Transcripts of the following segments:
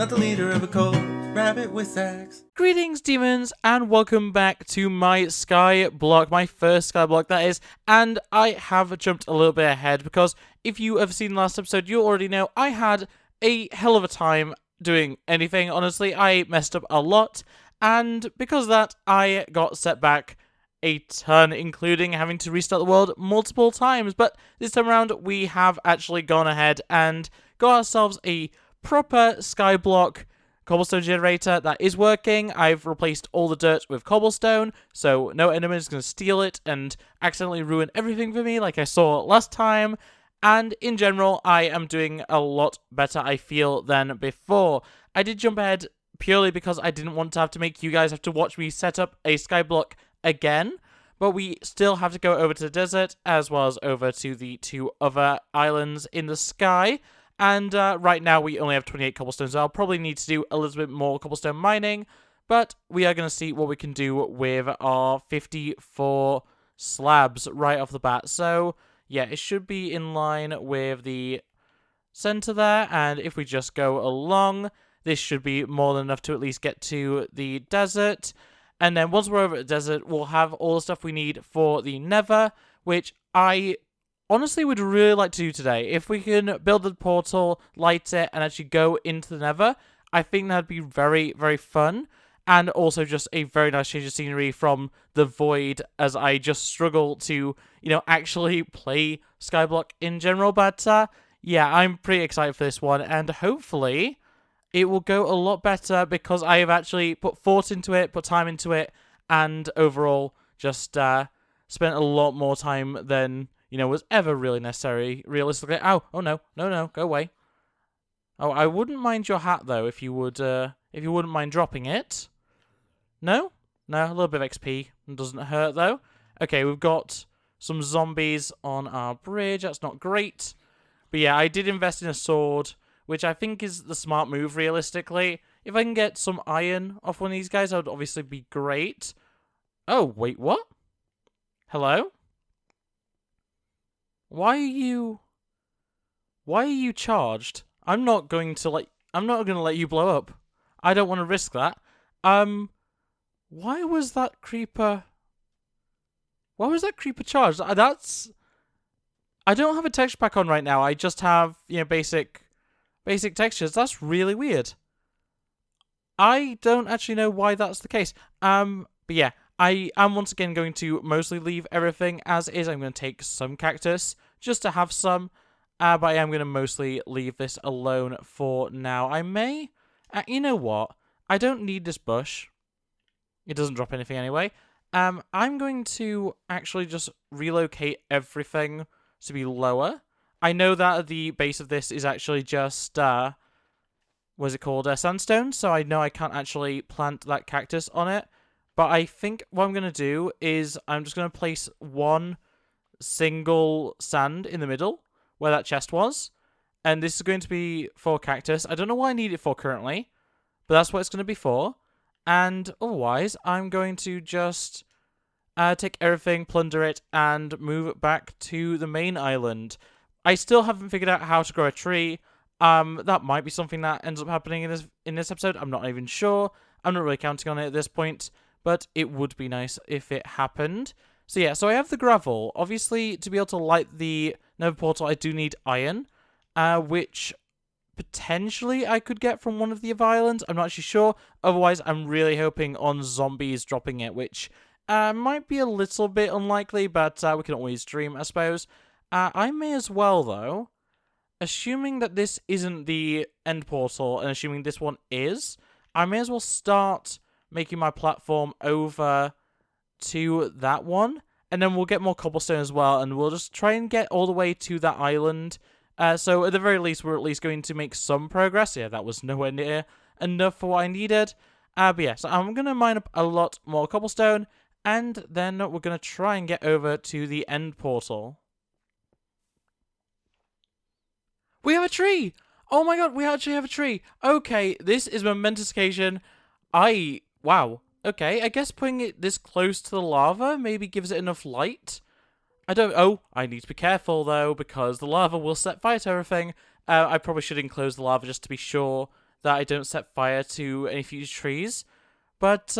not the leader of a cult. RabbitWithAxe. Greetings, demons, and welcome back to my Skyblock, my first Skyblock, that is, and I have jumped a little bit ahead, because if you have seen the last episode, you already know I had a hell of a time doing anything. Honestly, I messed up a lot, and because of that, I got set back a ton, including having to restart the world multiple times. But this time around, we have actually gone ahead and got ourselves a proper Skyblock cobblestone generator that is working. I've replaced all the dirt with cobblestone, so no enemy is going to steal it and accidentally ruin everything for me like I saw last time. And in general, I am doing a lot better, I feel, than before. I did jump ahead purely because I didn't want to have to make you guys have to watch me set up a Skyblock again, but we still have to go over to the desert as well as over to the two other islands in the sky. And right now we only have 28 cobblestone, so I'll probably need to do a little bit more cobblestone mining, but we are going to see what we can do with our 54 slabs right off the bat. So yeah, it should be in line with the center there, and if we just go along, this should be more than enough to at least get to the desert. And then once we're over at the desert, we'll have all the stuff we need for the Nether, which I honestly would really like to do today. If we can build the portal, light it, and actually go into the Nether, I think that'd be very, very fun. And also just a very nice change of scenery from the void, as I just struggle to, actually play Skyblock in general. But yeah, I'm pretty excited for this one, and hopefully it will go a lot better because I have actually put thought into it, put time into it, and overall just spent a lot more time than, was ever really necessary, realistically. Oh no, go away. Oh, I wouldn't mind your hat, though, if you wouldn't mind dropping it. No, a little bit of XP doesn't hurt, though. Okay, we've got some zombies on our bridge. That's not great. But yeah, I did invest in a sword, which I think is the smart move, realistically. If I can get some iron off one of these guys, that would obviously be great. Oh, wait, what? Hello? Why are you charged? I'm not going to let you blow up. I don't want to risk that. Why was that creeper charged? I don't have a texture pack on right now. I just have, basic textures. That's really weird. I don't actually know why that's the case. But yeah, I am once again going to mostly leave everything as is. I'm going to take some cactus just to have some, but I am going to mostly leave this alone for now. I may, you know what? I don't need this bush. It doesn't drop anything anyway. I'm going to actually just relocate everything to be lower. I know that the base of this is actually just, what's it called, sandstone, so I know I can't actually plant that cactus on it. But I think what I'm going to do is I'm just going to place one single sand in the middle where that chest was. And this is going to be for cactus. I don't know what I need it for currently, but that's what it's going to be for. And otherwise, I'm going to just take everything, plunder it, and move it back to the main island. I still haven't figured out how to grow a tree. That might be something that ends up happening in this episode. I'm not even sure. I'm not really counting on it at this point, but it would be nice if it happened. So yeah, so I have the gravel. Obviously, to be able to light the Nether portal, I do need iron, which potentially I could get from one of the other islands. I'm not actually sure. Otherwise, I'm really hoping on zombies dropping it, which might be a little bit unlikely, but we can always dream, I suppose. I may as well, though, assuming that this isn't the end portal, and assuming this one is, I may as well start making my platform over to that one, and then we'll get more cobblestone as well, and we'll just try and get all the way to that island. So at the very least, we're at least going to make some progress. Yeah, that was nowhere near enough for what I needed. But yeah, so I'm going to mine up a lot more cobblestone, and then we're going to try and get over to the end portal. We have a tree! Oh my god, we actually have a tree! Okay, this is a momentous occasion. Wow. Okay, I guess putting it this close to the lava maybe gives it enough light. I need to be careful, though, because the lava will set fire to everything. I probably should enclose the lava just to be sure that I don't set fire to any future trees. But,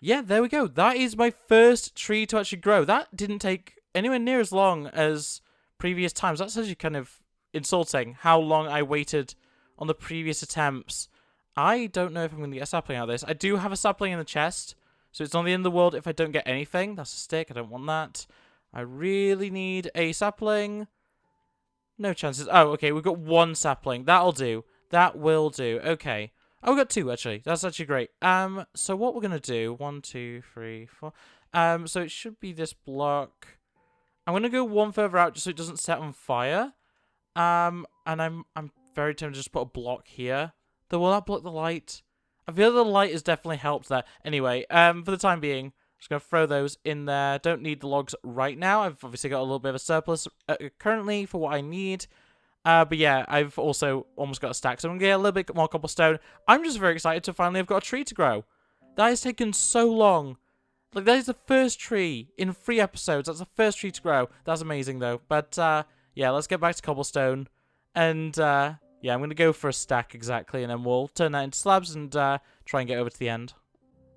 yeah, there we go. That is my first tree to actually grow. That didn't take anywhere near as long as previous times. That's actually kind of insulting how long I waited on the previous attempts. I don't know if I'm going to get a sapling out of this. I do have a sapling in the chest, so it's not the end of the world if I don't get anything. That's a stick. I don't want that. I really need a sapling. No chances. Oh, okay. We've got one sapling. That'll do. That will do. Okay. Oh, we got two, actually. That's actually great. So what we're going to do... 1, 2, 3, 4... So it should be this block. I'm going to go one further out just so it doesn't set on fire. And I'm very tempted to just put a block here. Though, will that block the light? I feel the light has definitely helped there. Anyway, for the time being, I'm just going to throw those in there. Don't need the logs right now. I've obviously got a little bit of a surplus currently for what I need. But yeah, I've also almost got a stack, so I'm going to get a little bit more cobblestone. I'm just very excited to finally have got a tree to grow. That has taken so long. Like, that is the first tree in 3 episodes. That's the first tree to grow. That's amazing, though. But, yeah, let's get back to cobblestone. And, yeah, I'm going to go for a stack exactly, and then we'll turn that into slabs and try and get over to the end.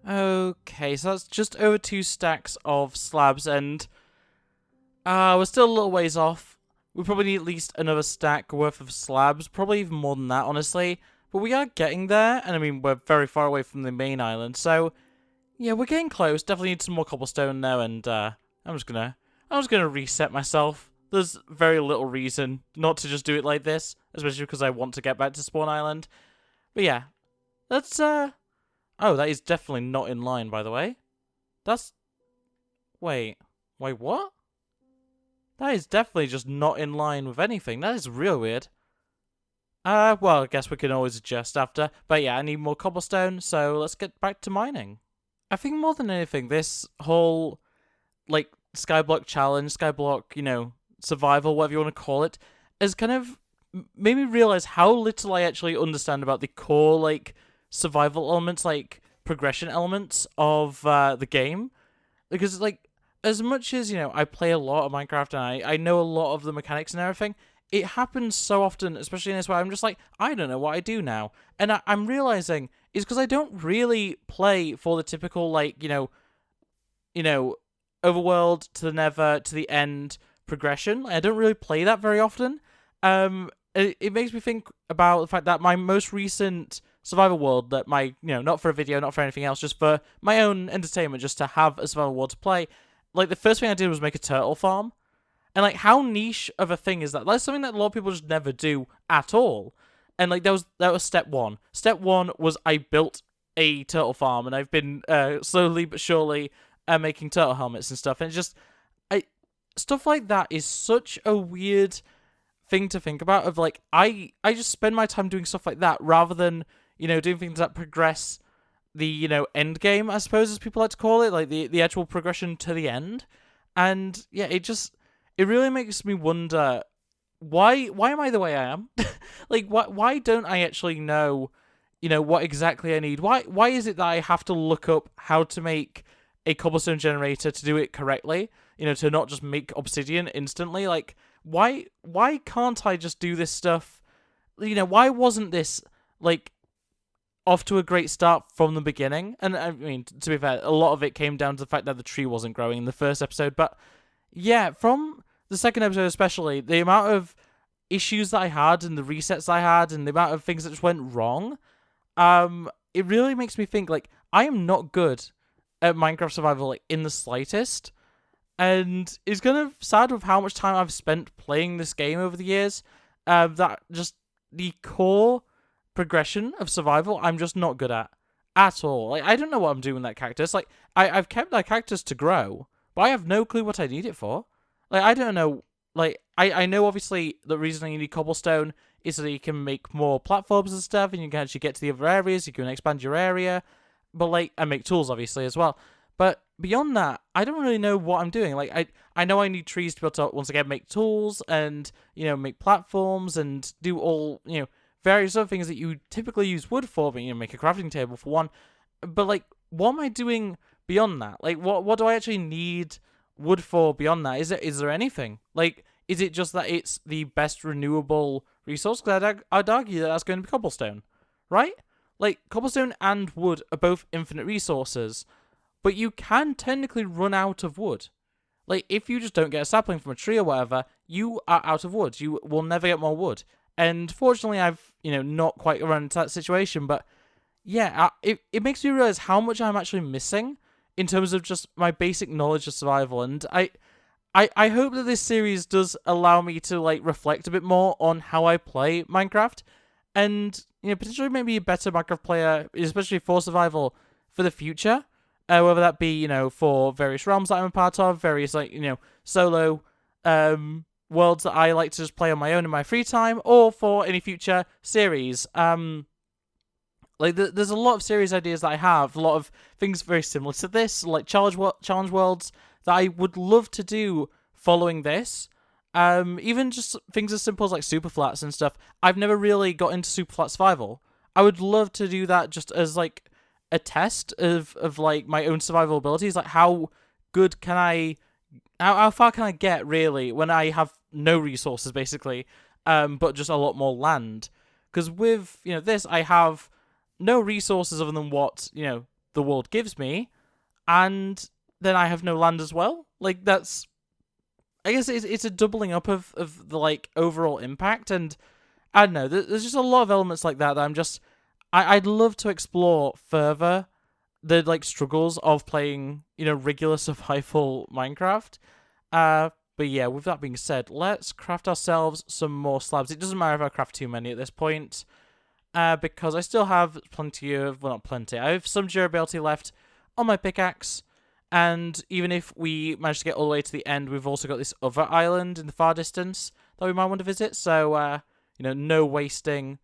Okay, so that's just over 2 stacks of slabs, and we're still a little ways off. We probably need at least another stack worth of slabs, probably even more than that, honestly. But we are getting there, and I mean, we're very far away from the main island, so yeah, we're getting close. Definitely need some more cobblestone now, and I'm just gonna reset myself. There's very little reason not to just do it like this, especially because I want to get back to Spawn Island. But yeah, that's oh, that is definitely not in line, by the way. Wait, what? That is definitely just not in line with anything. That is real weird. Well, I guess we can always adjust after. But yeah, I need more cobblestone, so let's get back to mining. I think more than anything, this whole, like, Skyblock challenge, Skyblock, you know, survival, whatever you want to call it, has kind of made me realize how little I actually understand about the core, like, survival elements, like, progression elements of the game. Because, like, as much as, you know, I play a lot of Minecraft and I know a lot of the mechanics and everything, it happens so often, especially in this way, I'm just like, I don't know what I do now. And I'm realizing it's because I don't really play for the typical, like, you know, overworld to the nether to the end progression. I don't really play that very often. It makes me think about the fact that my most recent survival world, that my, you know, not for a video, not for anything else, just for my own entertainment, just to have a survival world to play, like, the first thing I did was make a turtle farm. And, like, how niche of a thing is that? That's something that a lot of people just never do at all. And, like, that was step 1. Step 1 was I built a turtle farm, and I've been slowly but surely making turtle helmets and stuff. And it's just, stuff like that is such a weird thing to think about. Of, like, I just spend my time doing stuff like that rather than, you know, doing things that progress the, you know, end game, I suppose, as people like to call it, like the actual progression to the end. And yeah, it really makes me wonder, why am I the way I am? Like, why don't I actually know, you know, what exactly I need? Why is it that I have to look up how to make a cobblestone generator to do it correctly? You know, to not just make obsidian instantly? Like, why can't I just do this stuff? You know, why wasn't this, like, off to a great start from the beginning? And I mean, to be fair, a lot of it came down to the fact that the tree wasn't growing in the first episode. But yeah, from the second episode especially, the amount of issues that I had and the resets I had and the amount of things that just went wrong, it really makes me think, like, I am not good at Minecraft survival, like, in the slightest. And it's kind of sad with how much time I've spent playing this game over the years, that just the core progression of survival I'm just not good at all. Like, I don't know what I'm doing with that cactus. Like, I've kept that cactus to grow, but I have no clue what I need it for. Like, I don't know. Like, I know obviously the reason you need cobblestone is so that you can make more platforms and stuff, and you can actually get to the other areas, you can expand your area, but, like, and make tools obviously as well. But beyond that, I don't really know what I'm doing. Like, I know I need trees to be able to, once again, make tools and, you know, make platforms and do all, you know, various other things that you typically use wood for, but, you know, make a crafting table for one. But, like, what am I doing beyond that? Like, what do I actually need wood for beyond that? Is there anything? Like, is it just that it's the best renewable resource? Because I'd argue that that's going to be cobblestone. right? Like, cobblestone and wood are both infinite resources, but you can technically run out of wood. Like, if you just don't get a sapling from a tree or whatever, you are out of wood. You will never get more wood. And fortunately, I've, not quite run into that situation, but yeah, it makes me realize how much I'm actually missing in terms of just my basic knowledge of survival. And I hope that this series does allow me to, like, reflect a bit more on how I play Minecraft and, potentially maybe a better Minecraft player, especially for survival for the future. Whether that be, for various realms that I'm a part of, various, like, solo worlds that I like to just play on my own in my free time, or for any future series. Like, there's a lot of series ideas that I have, a lot of things very similar to this, like challenge worlds that I would love to do following this. Even just things as simple as, like, super flats and stuff. I've never really got into super flat survival. I would love to do that just as, like, a test of like my own survival abilities. Like, how good can I, how far can I get really when I have no resources basically, but just a lot more land? Because with this, I have no resources other than what the world gives me, and then I have no land as well. Like, that's, I guess it's a doubling up of the, like, overall impact. And I don't know, there's just a lot of elements like that I'm just, I'd love to explore further the, like, struggles of playing, regular survival Minecraft. But yeah, with that being said, let's craft ourselves some more slabs. It doesn't matter if I craft too many at this point, because I still have plenty of, well, not plenty, I have some durability left on my pickaxe, and even if we manage to get all the way to the end, we've also got this other island in the far distance that we might want to visit, so, no wasting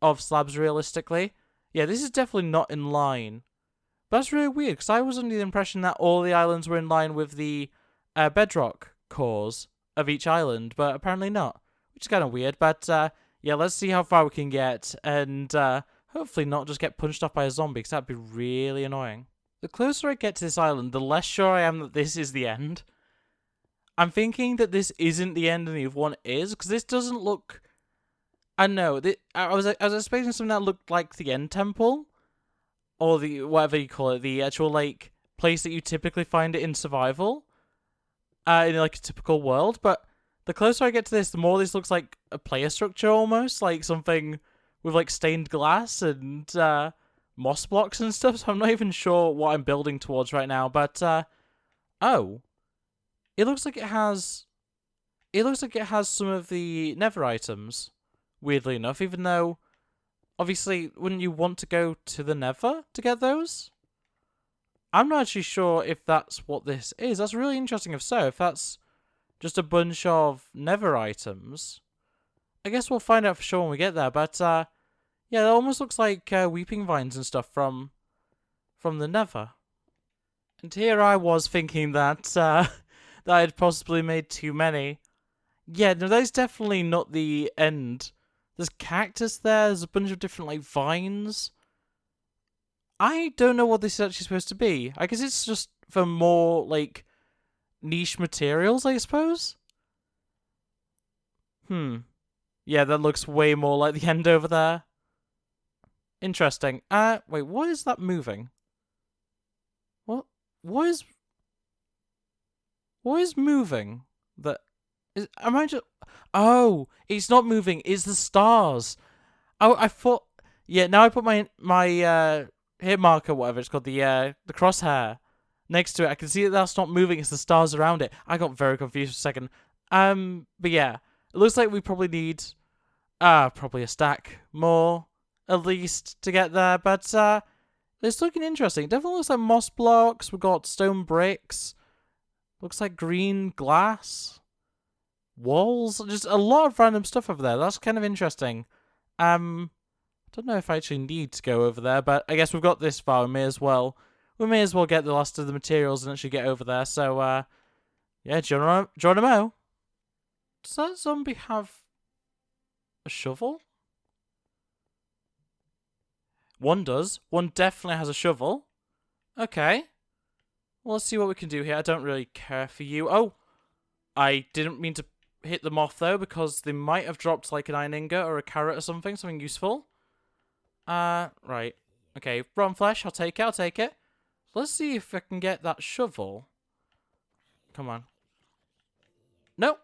of slabs realistically. Yeah, this is definitely not in line. But that's really weird, because I was under the impression that all the islands were in line with the bedrock cores of each island, but apparently not, which is kind of weird. But yeah, let's see how far we can get, and hopefully not just get punched off by a zombie, because that'd be really annoying. The closer I get to this island, the less sure I am that this is the end. I'm thinking that this isn't the end and the other one is, because this doesn't look, I don't know. I was expecting something that looked like the end temple, or the whatever you call it, the actual, like, place that you typically find it in survival, in, like, a typical world. But the closer I get to this, the more this looks like a player structure almost, like something with, like, stained glass and moss blocks and stuff. So I'm not even sure what I'm building towards right now. But oh, it looks like it has some of the Nether items. Weirdly enough, even though, obviously, wouldn't you want to go to the Nether to get those? I'm not actually sure if that's what this is. That's really interesting if so. If that's just a bunch of Nether items. I guess we'll find out for sure when we get there. But, yeah, it almost looks like weeping vines and stuff from the Nether. And here I was thinking that, that I had possibly made too many. Yeah, no, that's definitely not the end. There's cactus there. There's a bunch of different, like, vines. I don't know what this is actually supposed to be. I guess it's just for more, like, niche materials, I suppose? Yeah, that looks way more like the end over there. Interesting. Wait, what is that moving? What is moving? Am I just... Oh, it's not moving. It's the stars. Oh, I thought... Yeah, now I put my hit marker, whatever it's called, the crosshair next to it. I can see that that's not moving. It's the stars around it. I got very confused for a second. But yeah, it looks like we probably need probably a stack more at least to get there. But it's looking interesting. It definitely looks like moss blocks. We've got stone bricks. Looks like green glass. Walls, just a lot of random stuff over there. That's kind of interesting. I don't know if I actually need to go over there, but I guess we've got this far. We may as well get the last of the materials and actually get over there. So, yeah, Geronimo. Does that zombie have a shovel? One does. One definitely has a shovel. Okay. Well, let's see what we can do here. I don't really care for you. Oh, I didn't mean to hit them off, though, because they might have dropped, like, an iron ingot or a carrot or something useful. Right. Okay, rotten flesh, I'll take it, I'll take it. Let's see if I can get that shovel. Come on. Nope.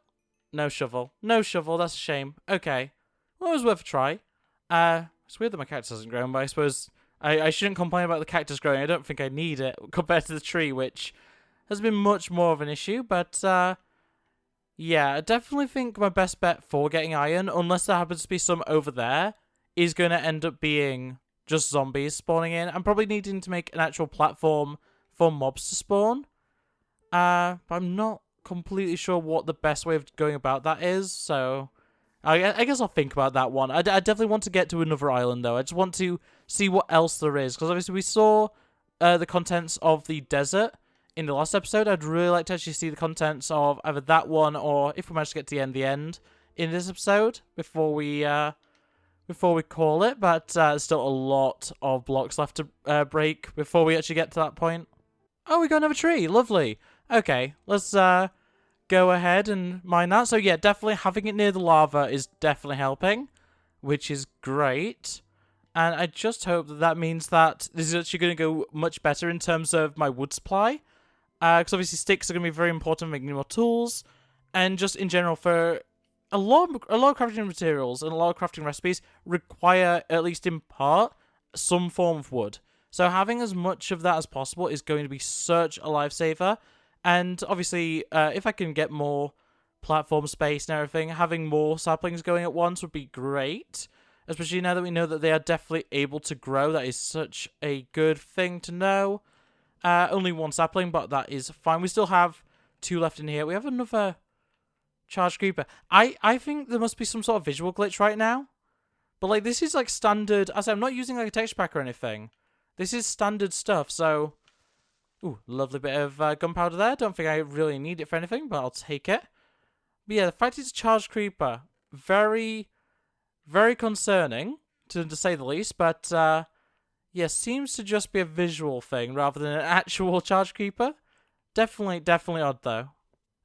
No shovel. No shovel, that's a shame. Okay. Well, it was worth a try. It's weird that my cactus hasn't grown, but I suppose I shouldn't complain about the cactus growing. I don't think I need it compared to the tree, which has been much more of an issue, but, yeah, I definitely think my best bet for getting iron, unless there happens to be some over there, is going to end up being just zombies spawning in. I'm probably needing to make an actual platform for mobs to spawn. But I'm not completely sure what the best way of going about that is, so I guess I'll think about that one. I definitely want to get to another island, though. I just want to see what else there is, because obviously we saw the contents of the desert in the last episode. I'd really like to actually see the contents of either that one, or if we manage to get to the end in this episode before we call it. But there's still a lot of blocks left to break before we actually get to that point. Oh, we got another tree. Lovely. Okay, let's go ahead and mine that. So yeah, definitely having it near the lava is definitely helping, which is great. And I just hope that that means that this is actually going to go much better in terms of my wood supply. Because obviously sticks are going to be very important for making more tools, and just in general for a lot of crafting materials and a lot of crafting recipes require, at least in part, some form of wood. So having as much of that as possible is going to be such a lifesaver. And obviously, if I can get more platform space and everything, having more saplings going at once would be great. Especially now that we know that they are definitely able to grow. That is such a good thing to know. Only one sapling, but that is fine. We still have 2 left in here. We have another charged creeper. I think there must be some sort of visual glitch right now. But, like, this is, like, standard. As I say, I'm not using, like, a texture pack or anything. This is standard stuff, so... Ooh, lovely bit of gunpowder there. Don't think I really need it for anything, but I'll take it. But yeah, the fact it's a charged creeper, very, very concerning, to say the least. But, yeah, seems to just be a visual thing rather than an actual charged creeper. Definitely odd, though.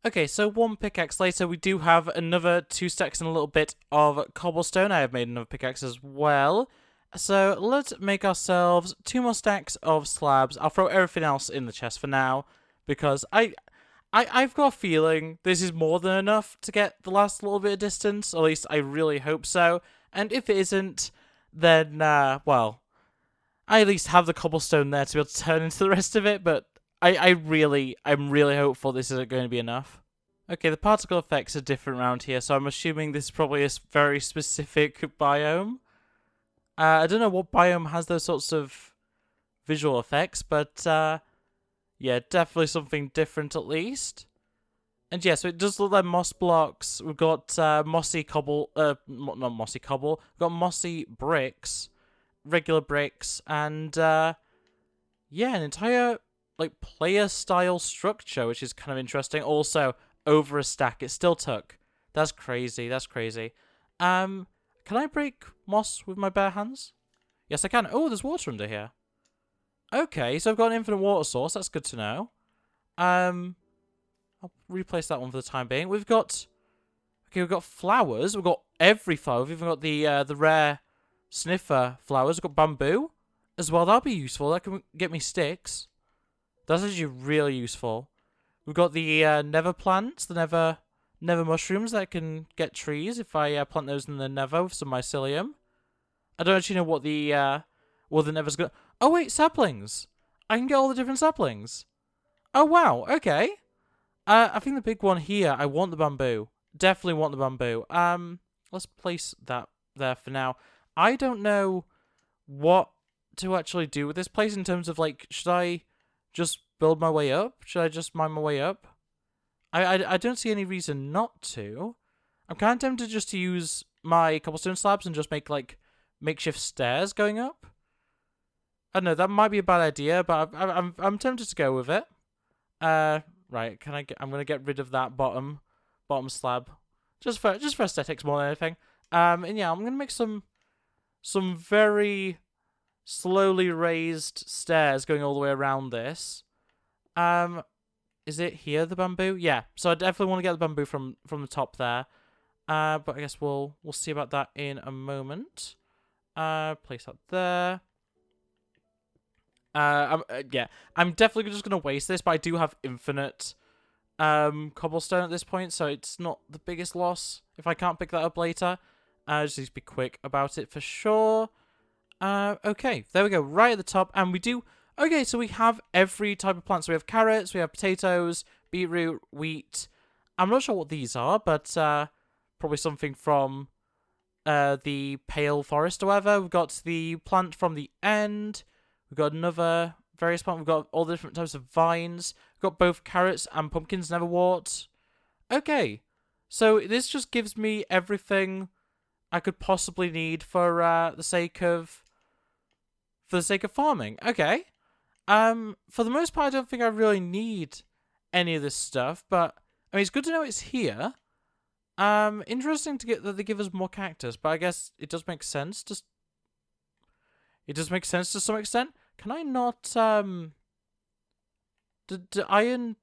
Okay, so 1 pickaxe later, we do have another 2 stacks and a little bit of cobblestone. I have made another pickaxe as well. So let's make ourselves 2 more stacks of slabs. I'll throw everything else in the chest for now, because I've got a feeling this is more than enough to get the last little bit of distance. At least I really hope so. And if it isn't, then, well, I at least have the cobblestone there to be able to turn into the rest of it, but I'm really hopeful this isn't going to be enough. Okay, the particle effects are different around here, so I'm assuming this is probably a very specific biome. I don't know what biome has those sorts of visual effects, but yeah, definitely something different at least. And yeah, so it does look like moss blocks. We've got mossy cobble, not mossy cobble. We've got mossy bricks, regular bricks, and yeah, an entire like player style structure, which is kind of interesting. Also, over a stack, it still took. That's crazy. That's crazy. Can I break moss with my bare hands? Yes, I can. Oh, there's water under here. Okay, so I've got an infinite water source. That's good to know. I'll replace that one for the time being. We've got... Okay, we've got flowers. We've got every flower. We've even got the rare sniffer flowers. We've got bamboo as well. That'll be useful. That can get me sticks. That's actually really useful. We've got the nether plants, the nether mushrooms that can get trees if I plant those in the nether with some mycelium. I don't actually know what the nether's gonna... Oh wait, saplings! I can get all the different saplings. Oh wow, okay. I think the big one here, I want the bamboo. Definitely want the bamboo. Let's place that there for now. I don't know what to actually do with this place in terms of, like, should I just build my way up? Should I just mine my way up? I don't see any reason not to. I'm kind of tempted just to use my cobblestone slabs and just make, like, makeshift stairs going up. I don't know, that might be a bad idea, but I'm tempted to go with it. Right, I'm gonna get rid of that bottom slab. Just for aesthetics more than anything. And yeah, I'm gonna make some very slowly raised stairs going all the way around this. Is it here, the bamboo? Yeah, so I definitely want to get the bamboo from the top there. But I guess we'll see about that in a moment. Place that there. Yeah, I'm definitely just going to waste this, but I do have infinite cobblestone at this point, so it's not the biggest loss if I can't pick that up later. Just need to be quick about it for sure. Okay, there we go, right at the top, and we do... Okay, so we have every type of plant. So we have carrots, we have potatoes, beetroot, wheat. I'm not sure what these are, but probably something from the pale forest or whatever. We've got the plant from the end. We've got another various plant. We've got all the different types of vines. We've got both carrots and pumpkins, neverwort. Okay, so this just gives me everything I could possibly need for the sake of farming. Okay. For the most part, I don't think I really need any of this stuff, but I mean, it's good to know it's here. Interesting to get that they give us more cactus, but I guess it does make sense. It does make sense to some extent. Can I not, did iron,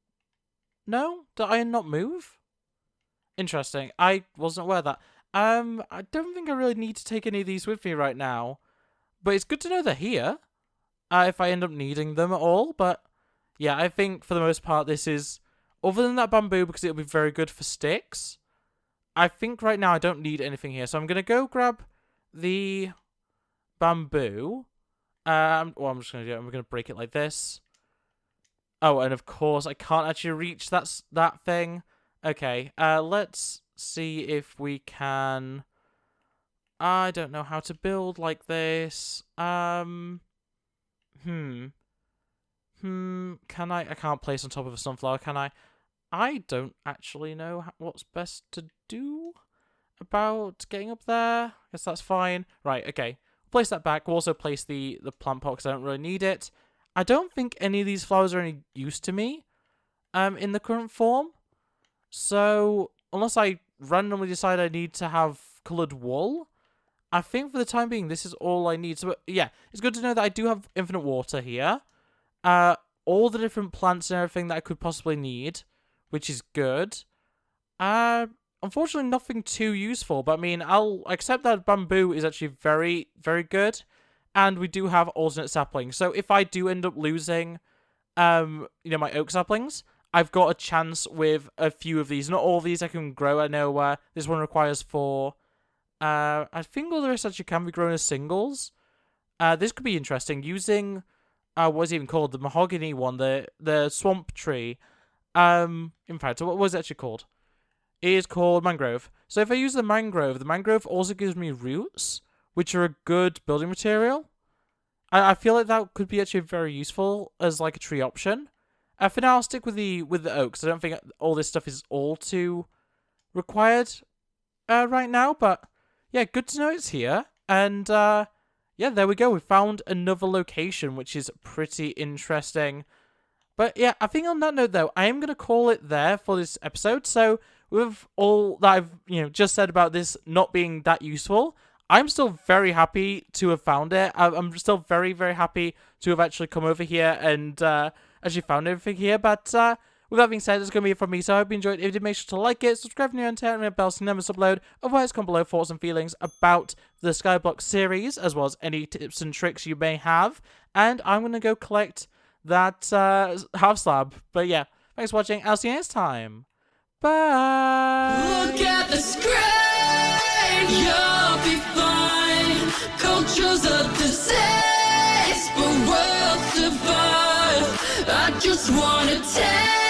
no? Did iron not move? Interesting. I wasn't aware of that. I don't think I really need to take any of these with me right now, but it's good to know they're here. If I end up needing them at all, but yeah, I think for the most part this is, other than that bamboo, because it'll be very good for sticks, I think right now I don't need anything here, so I'm going to go grab the bamboo. I'm just going to do it, I'm going to break it like this. Oh, and of course, I can't actually reach that thing. Okay, let's see if we can... I don't know how to build like this. Can I can't place on top of a sunflower, can I? I don't actually know what's best to do about getting up there. I guess that's fine. Right, okay. Place that back. We'll also place the plant pot because I don't really need it. I don't think any of these flowers are any use to me in the current form. So, unless I randomly decide I need to have coloured wool, I think for the time being, this is all I need. So, yeah, it's good to know that I do have infinite water here. All the different plants and everything that I could possibly need, which is good. Unfortunately, nothing too useful, but I mean, I'll accept that bamboo is actually very, very good. And we do have alternate saplings. So if I do end up losing, my oak saplings, I've got a chance with a few of these. Not all of these I can grow. I know this one requires 4... I think all the rest actually can be grown as singles. This could be interesting. Using, what is it even called? The mahogany one, the swamp tree. In fact, what was it actually called? It is called mangrove. So if I use the mangrove also gives me roots, which are a good building material. I feel like that could be actually very useful as like a tree option. For now, I'll stick with the oaks. I don't think all this stuff is all too required right now, but yeah, good to know it's here. And yeah, there we go. We found another location, which is pretty interesting. But yeah, I think on that note, though, I am going to call it there for this episode. So with all that I've just said about this not being that useful, I'm still very happy to have found it. I'm still very, very happy to have actually come over here and actually found everything here. But with that being said, it's going to be it from me. So I hope you enjoyed. If you did, make sure to like it, subscribe if you're new, and turn on the bell so you never miss upload. Otherwise, comment below thoughts and feelings about the Skyblock series, as well as any tips and tricks you may have. And I'm going to go collect that half slab. But yeah, thanks for watching. I'll see you next time. Bye. Look at the screen, you'll be fine. Culture's a disease, but we'll survive. I just wanna take